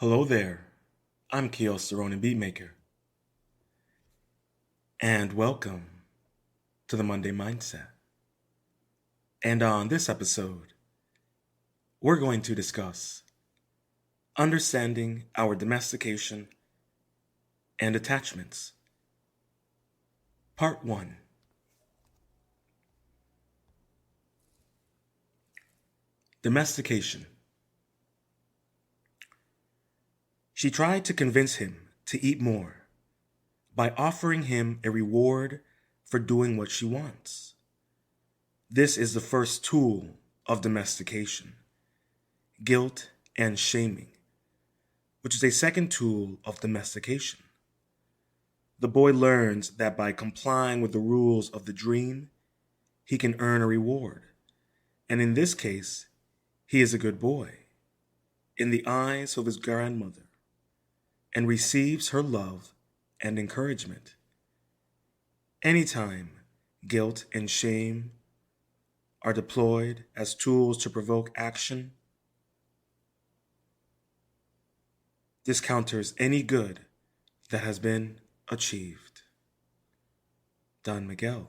Hello there. I'm Keel Cerrone Beatmaker, and welcome to the Monday Mindset. And on this episode, we're going to discuss understanding our domestication and attachments. Part 1. Domestication. She tried to convince him to eat more by offering him a reward for doing what she wants. This is the first tool of domestication, guilt and shaming, which is a second tool of domestication. The boy learns that by complying with the rules of the dream, he can earn a reward. And in this case, he is a good boy in the eyes of his grandmother and receives her love and encouragement. Anytime guilt and shame are deployed as tools to provoke action, this counters any good that has been achieved. Don Miguel.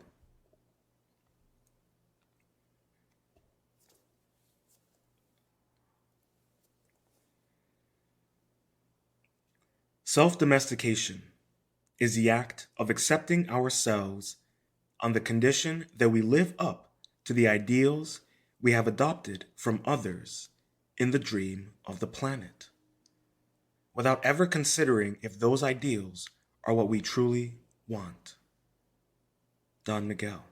Self-domestication is the act of accepting ourselves on the condition that we live up to the ideals we have adopted from others in the dream of the planet, without ever considering if those ideals are what we truly want. Don Miguel.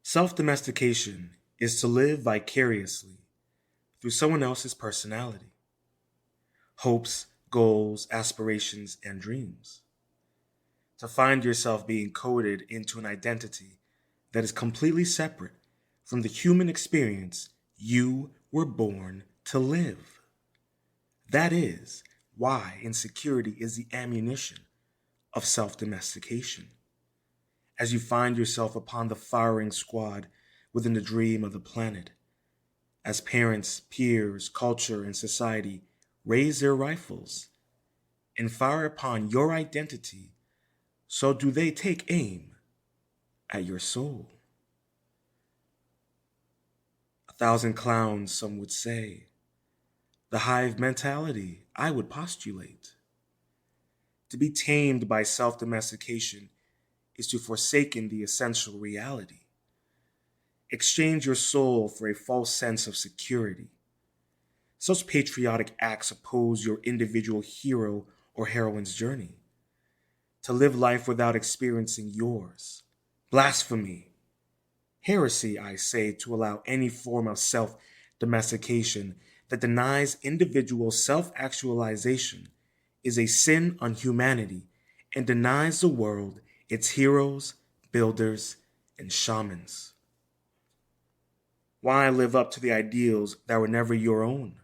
Self-domestication is to live vicariously through someone else's personality, hopes, goals, aspirations, and dreams. To find yourself being coded into an identity that is completely separate from the human experience you were born to live. That is why insecurity is the ammunition of self-domestication. As you find yourself upon the firing squad within the dream of the planet, as parents, peers, culture, and society raise their rifles and fire upon your identity, so do they take aim at your soul. 1,000 clowns, some would say. The hive mentality, I would postulate. To be tamed by self-domestication is to forsaken the essential reality. Exchange your soul for a false sense of security. Such patriotic acts oppose your individual hero or heroine's journey. To live life without experiencing yours. Blasphemy. Heresy, I say, to allow any form of self-domestication that denies individual self-actualization is a sin on humanity and denies the world its heroes, builders, and shamans. Why live up to the ideals that were never your own?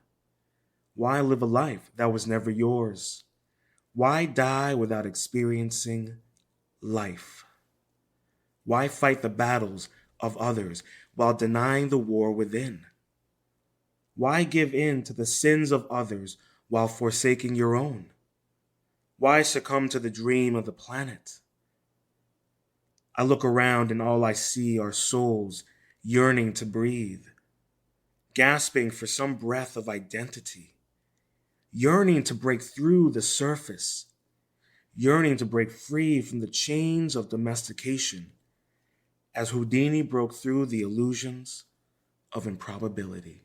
Why live a life that was never yours? Why die without experiencing life? Why fight the battles of others while denying the war within? Why give in to the sins of others while forsaking your own? Why succumb to the dream of the planet? I look around and all I see are souls yearning to breathe, gasping for some breath of identity, yearning to break through the surface, yearning to break free from the chains of domestication, as Houdini broke through the illusions of improbability.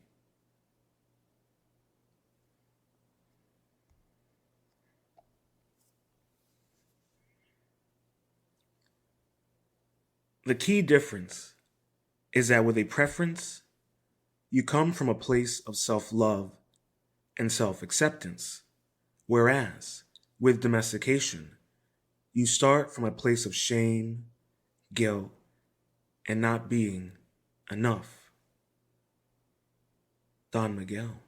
The key difference is that with a preference, you come from a place of self-love and self-acceptance, whereas with domestication, you start from a place of shame, guilt, and not being enough. Don Miguel.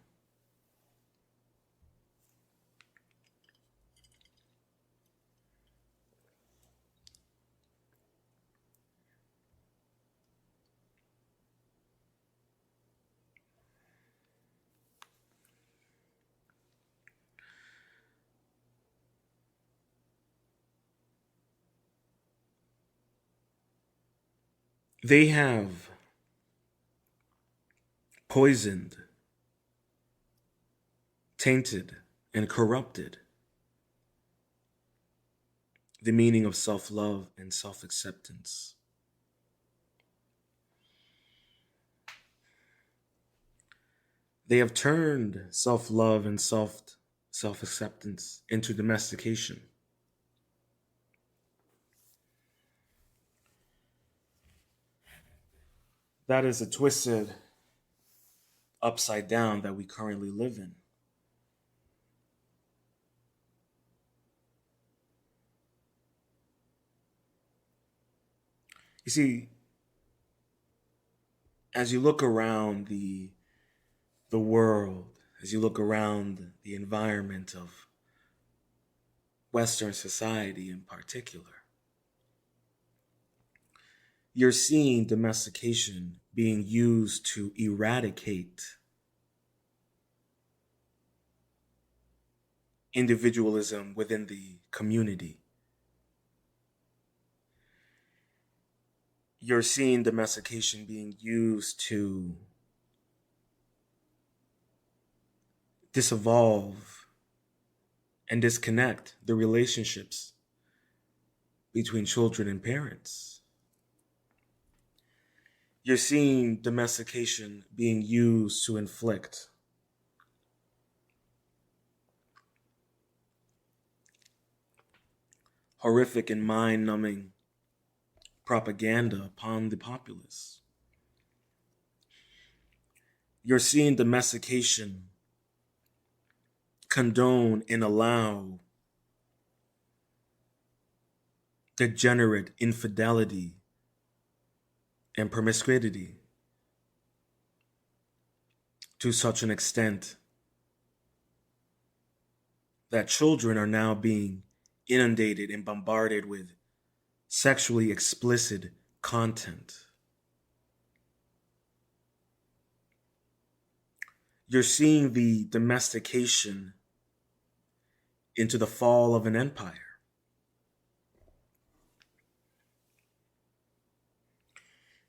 They have poisoned, tainted, and corrupted the meaning of self love and self acceptance. They have turned self love and self acceptance into domestication. That is a twisted upside down that we currently live in. You see, as you look around the world, as you look around the environment of Western society in particular, you're seeing domestication being used to eradicate individualism within the community. You're seeing domestication being used to disevolve and disconnect the relationships between children and parents. You're seeing domestication being used to inflict horrific and mind numbing propaganda upon the populace. You're seeing domestication condone and allow degenerate infidelity and promiscuity to such an extent that children are now being inundated and bombarded with sexually explicit content. You're seeing the domestication into the fall of an empire.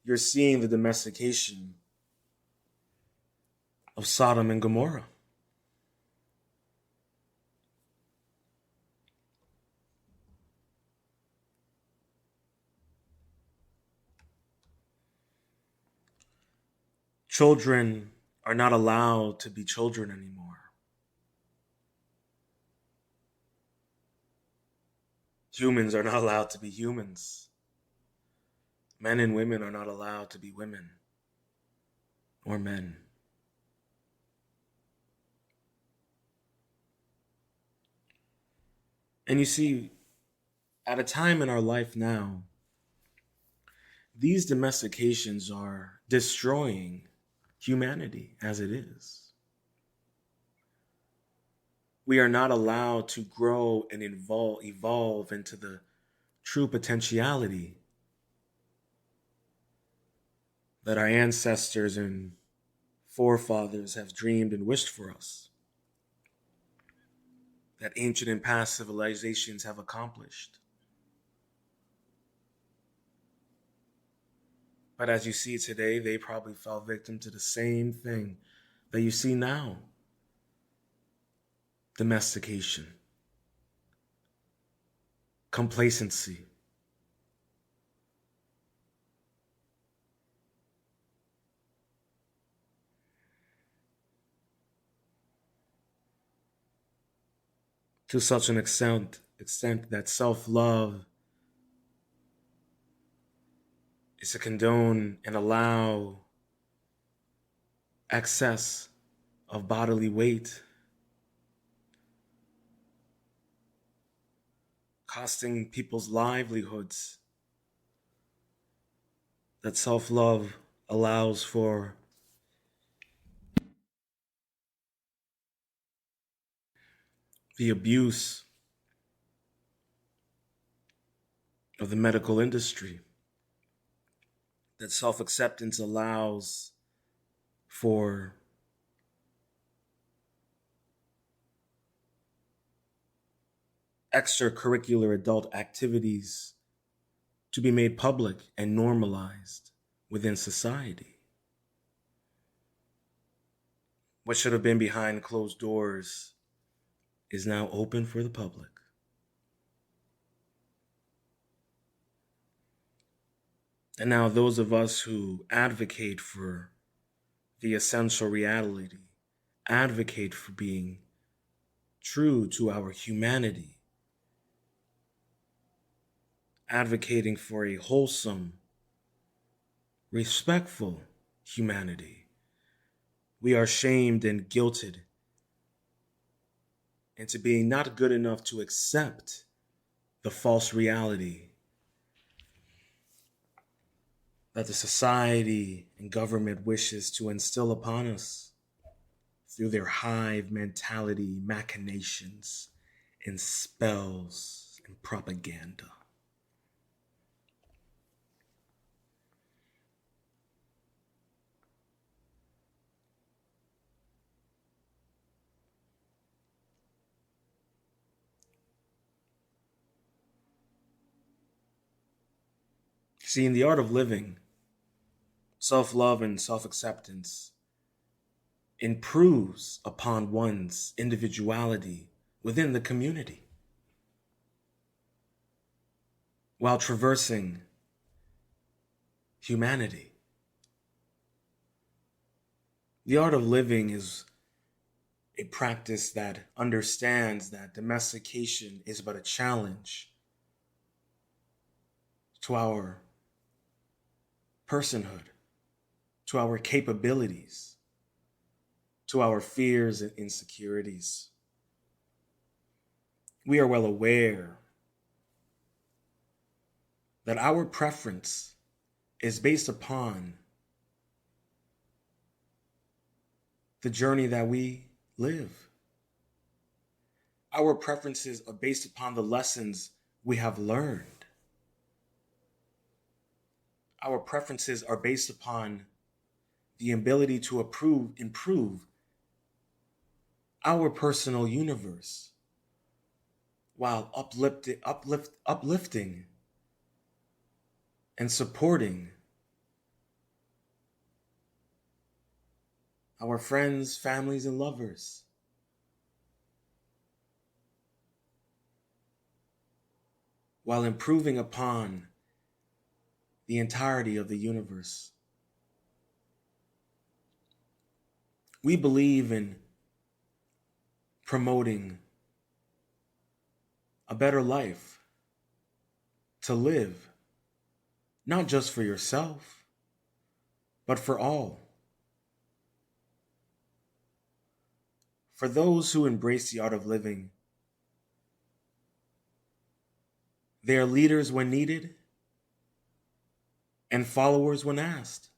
You're seeing the domestication of Sodom and Gomorrah. Children are not allowed to be children anymore. Humans are not allowed to be humans. Men and women are not allowed to be women or men. And you see, at a time in our life now, these domestications are destroying humanity as it is. We are not allowed to grow and evolve into the true potentiality that our ancestors and forefathers have dreamed and wished for us, that ancient and past civilizations have accomplished. But as you see today, they probably fell victim to the same thing that you see now: domestication, complacency. To such an extent that self-love is to condone and allow excess of bodily weight, costing people's livelihoods. That self-love allows for the abuse of the medical industry. That self-acceptance allows for extracurricular adult activities to be made public and normalized. within society. What should have been behind closed doors is now open for the public. And now those of us who advocate for the essential reality, advocate for being true to our humanity, advocating for a wholesome, respectful humanity, we are shamed and guilted into being not good enough to accept the false reality that the society and government wishes to instill upon us through their hive mentality machinations and spells and propaganda. See, in the art of living, self-love and self-acceptance improves upon one's individuality within the community while traversing humanity. The art of living is a practice that understands that domestication is but a challenge to our personhood, to our capabilities, to our fears and insecurities. We are well aware that our preference is based upon the journey that we live. Our preferences are based upon the lessons we have learned. Our preferences are based upon the ability to improve our personal universe while uplifting and supporting our friends, families, and lovers. While improving upon the entirety of the universe. We believe in promoting a better life to live, not just for yourself, but for all. For those who embrace the art of living, they are leaders when needed and followers when asked.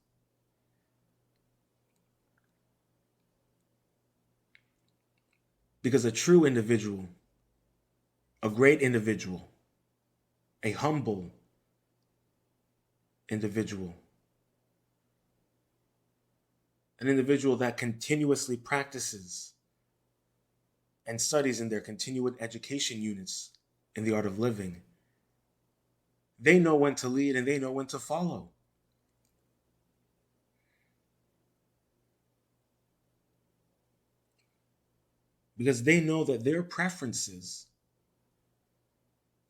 Because a true individual, a great individual, a humble individual, an individual that continuously practices and studies in their continuing education units in the art of living, they know when to lead and they know when to follow. Because they know that their preferences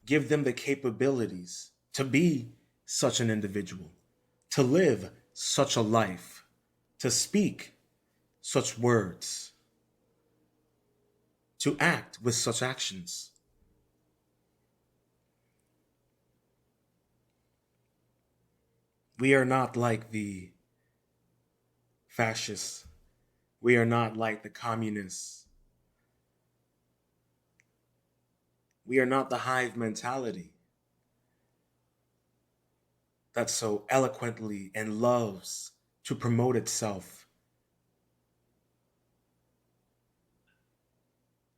give them the capabilities to be such an individual, to live such a life, to speak such words, to act with such actions. We are not like the fascists. We are not like the communists. We are not the hive mentality that so eloquently and loves to promote itself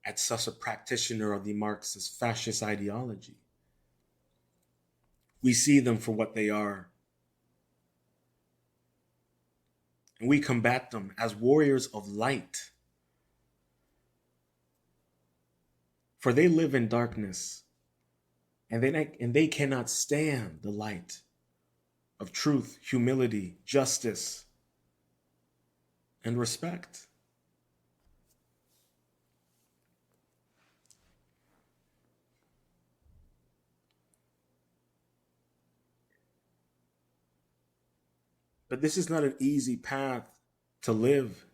as such a practitioner of the Marxist fascist ideology. We see them for what they are, and we combat them as warriors of light. For they live in darkness, and they cannot stand the light. of truth, humility, justice, and respect. But this is not an easy path to live,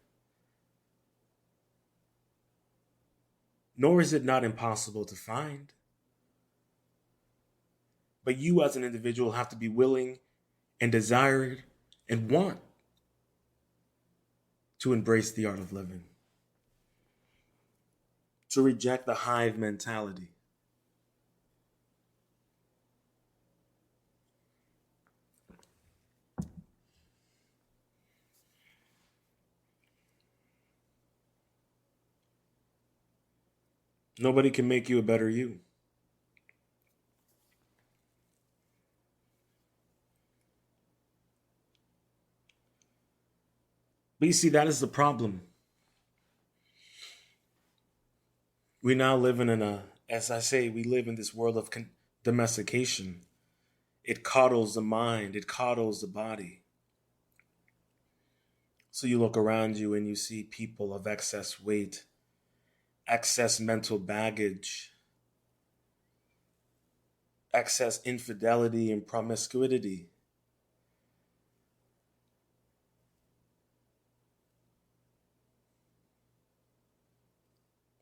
nor is it not impossible to find. But you, as an individual, have to be willing and desire and want to embrace the art of living, to reject the hive mentality. Nobody can make you a better you. But you see, that is the problem. We now live in as I say, we live in this world of domestication. It coddles the mind, it coddles the body. So you look around you and you see people of excess weight, excess mental baggage, excess infidelity and promiscuity.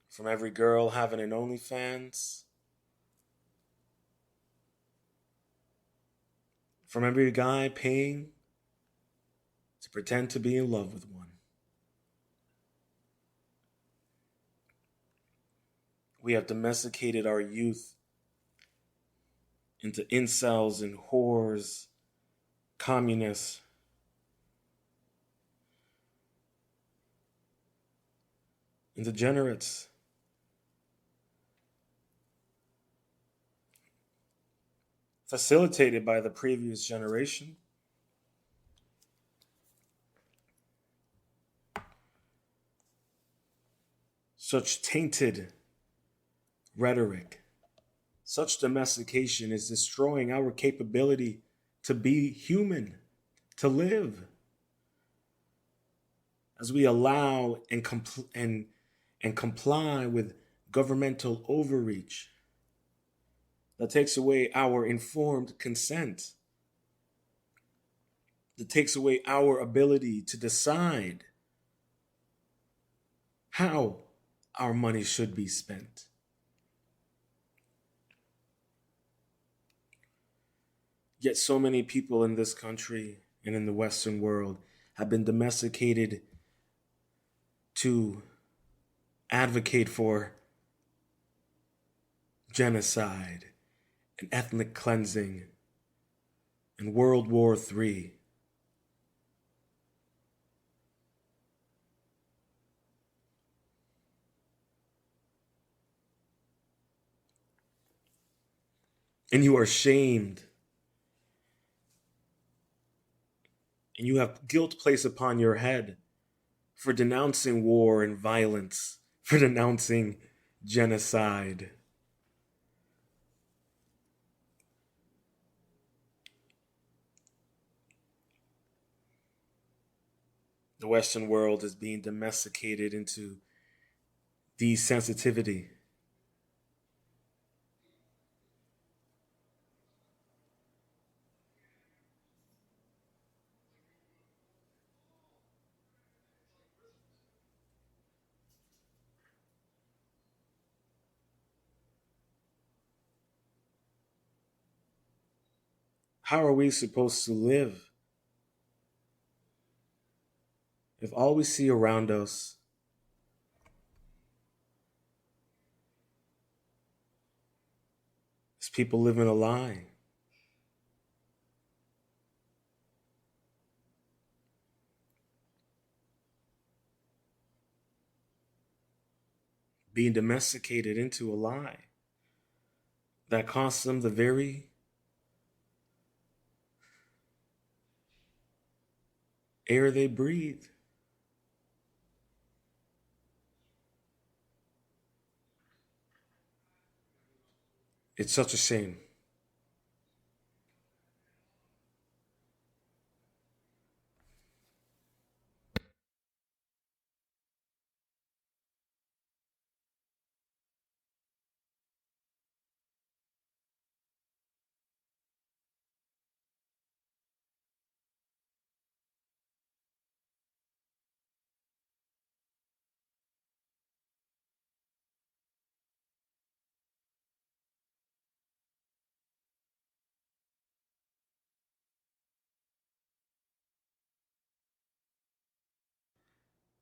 From every girl having an OnlyFans, from every guy paying to pretend to be in love with one. We have domesticated our youth into incels and whores, communists, and degenerates. Facilitated by the previous generation. Such tainted rhetoric, such domestication is destroying our capability to be human, to live. As we allow and comply with governmental overreach that takes away our informed consent, that takes away our ability to decide how our money should be spent. Yet so many people in this country and in the Western world have been domesticated to advocate for genocide and ethnic cleansing and World War III. And you are shamed. And you have guilt placed upon your head for denouncing war and violence, for denouncing genocide. The Western world is being domesticated into desensitivity. How are we supposed to live if all we see around us is people living a lie? Being domesticated into a lie that costs them the very air they breathe. It's such a shame.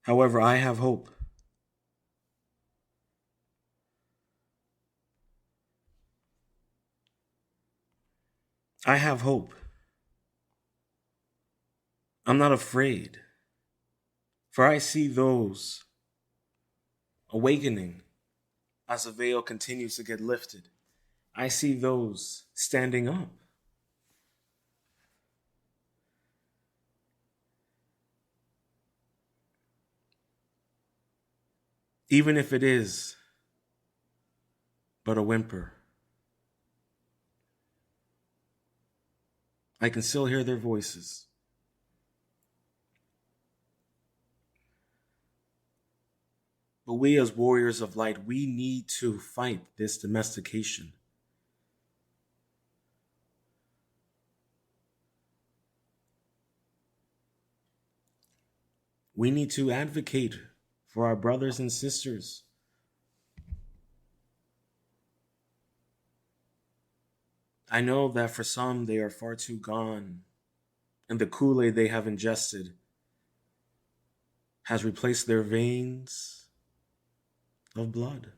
However, I have hope. I have hope. I'm not afraid, for I see those awakening as the veil continues to get lifted. I see those standing up. Even if it is but a whimper, I can still hear their voices. But we, as warriors of light, we need to fight this domestication. We need to advocate for our brothers and sisters. I know that for some, they are far too gone, and the Kool-Aid they have ingested has replaced their veins of blood.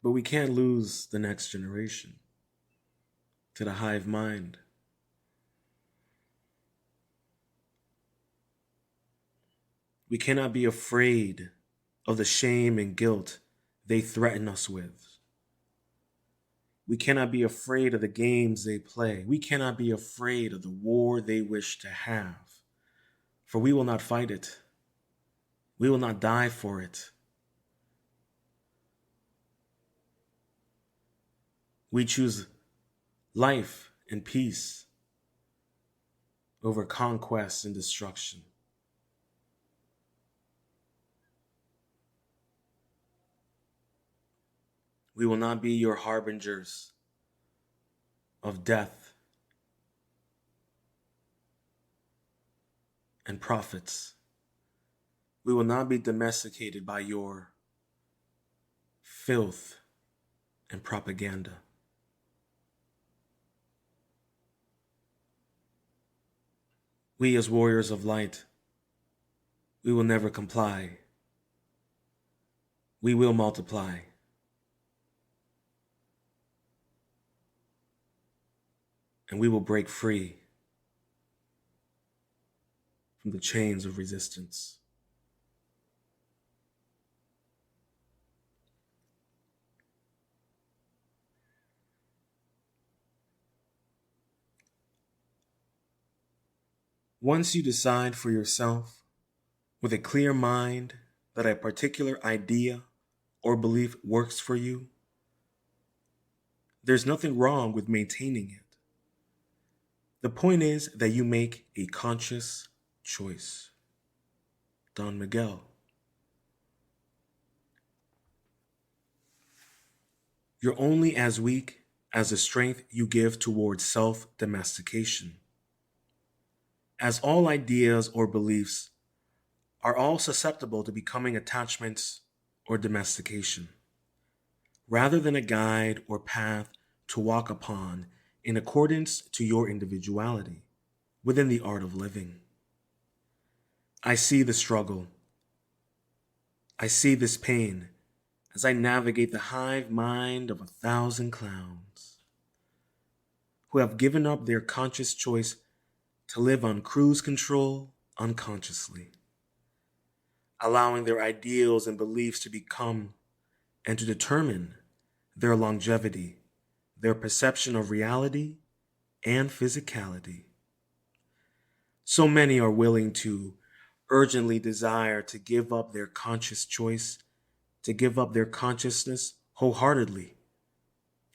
But we can't lose the next generation to the hive mind. We cannot be afraid of the shame and guilt they threaten us with. We cannot be afraid of the games they play. We cannot be afraid of the war they wish to have, for we will not fight it. We will not die for it. We choose life and peace over conquest and destruction. We will not be your harbingers of death and prophets. We will not be domesticated by your filth and propaganda. We, as warriors of light, we will never comply. We will multiply. And we will break free from the chains of resistance. Once you decide for yourself, with a clear mind, that a particular idea or belief works for you, there's nothing wrong with maintaining it. The point is that you make a conscious choice. Don Miguel. You're only as weak as the strength you give towards self-domestication. As all ideas or beliefs are all susceptible to becoming attachments or domestication, rather than a guide or path to walk upon in accordance to your individuality within the art of living. I see the struggle. I see this pain as I navigate the hive mind of 1,000 clowns who have given up their conscious choice to live on cruise control unconsciously, allowing their ideals and beliefs to become and to determine their longevity, their perception of reality and physicality. So many are willing to urgently desire to give up their conscious choice, to give up their consciousness wholeheartedly.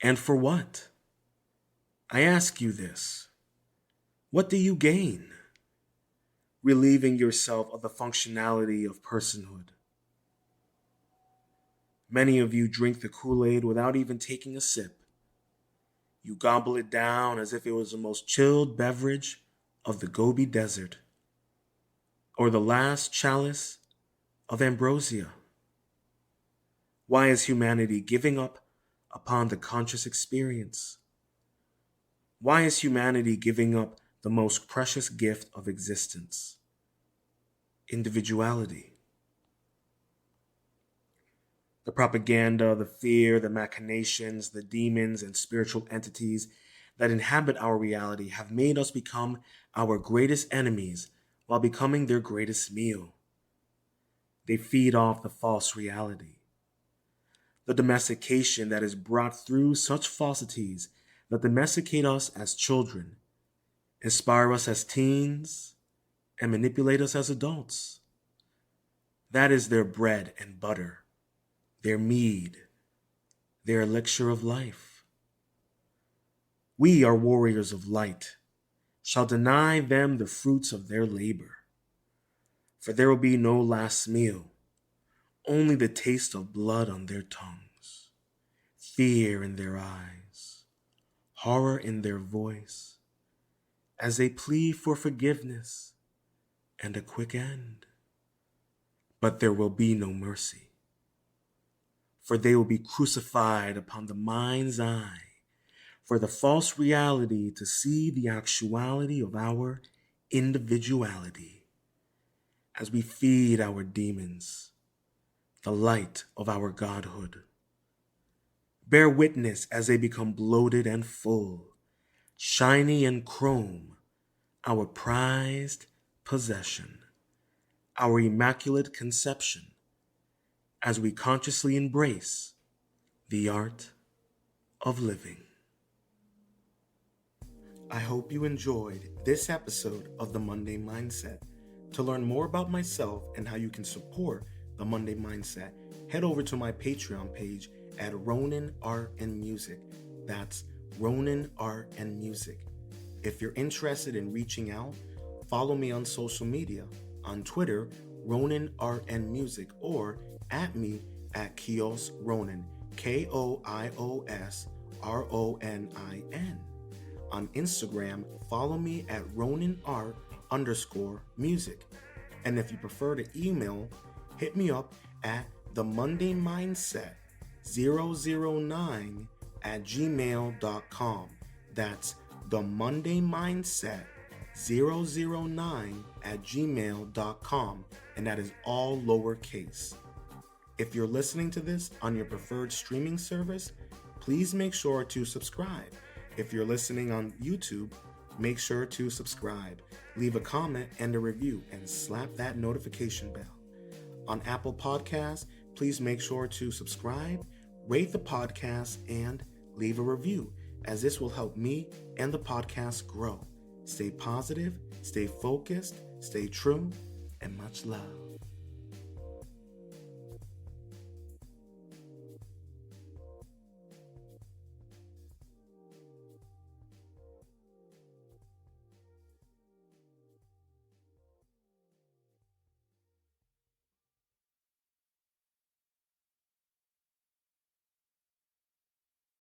And for what? I ask you this. What do you gain? Relieving yourself of the functionality of personhood. Many of you drink the Kool-Aid without even taking a sip. You gobble it down as if it was the most chilled beverage of the Gobi Desert, or the last chalice of ambrosia. Why is humanity giving up upon the conscious experience? Why is humanity giving up the most precious gift of existence: individuality. The propaganda, the fear, the machinations, the demons, and spiritual entities that inhabit our reality have made us become our greatest enemies while becoming their greatest meal. They feed off the false reality. The domestication that is brought through such falsities that domesticate us as children, inspire us as teens, and manipulate us as adults. That is their bread and butter, their mead, their elixir of life. We are warriors of light, shall deny them the fruits of their labor. For there will be no last meal, only the taste of blood on their tongues, fear in their eyes, horror in their voice, as they plead for forgiveness and a quick end. But there will be no mercy, for they will be crucified upon the mind's eye, for the false reality to see the actuality of our individuality. As we feed our demons the light of our godhood, bear witness as they become bloated and full, shiny and chrome, our prized possession, our immaculate conception, as we consciously embrace the art of living. I hope you enjoyed this episode of The Monday Mindset. To learn more about myself and how you can support The Monday Mindset, head over to my Patreon page at Ronin Art and Music. That's Ronin Art and Music. If you're interested in reaching out, follow me on social media. On Twitter, Ronin Art and Music, or at me at Kios Ronin, KioosRonin. On Instagram, follow me at RoninArt_music. And if you prefer to email, hit me up at themondaymindset009@gmail.com. That's themondaymindset009@gmail.com. And that is all lowercase. If you're listening to this on your preferred streaming service, please make sure to subscribe. If you're listening on YouTube, make sure to subscribe, leave a comment and a review, and slap that notification bell. On Apple Podcasts, please make sure to subscribe, rate the podcast, and leave a review, as this will help me and the podcast grow. Stay positive, stay focused, stay true, and much love.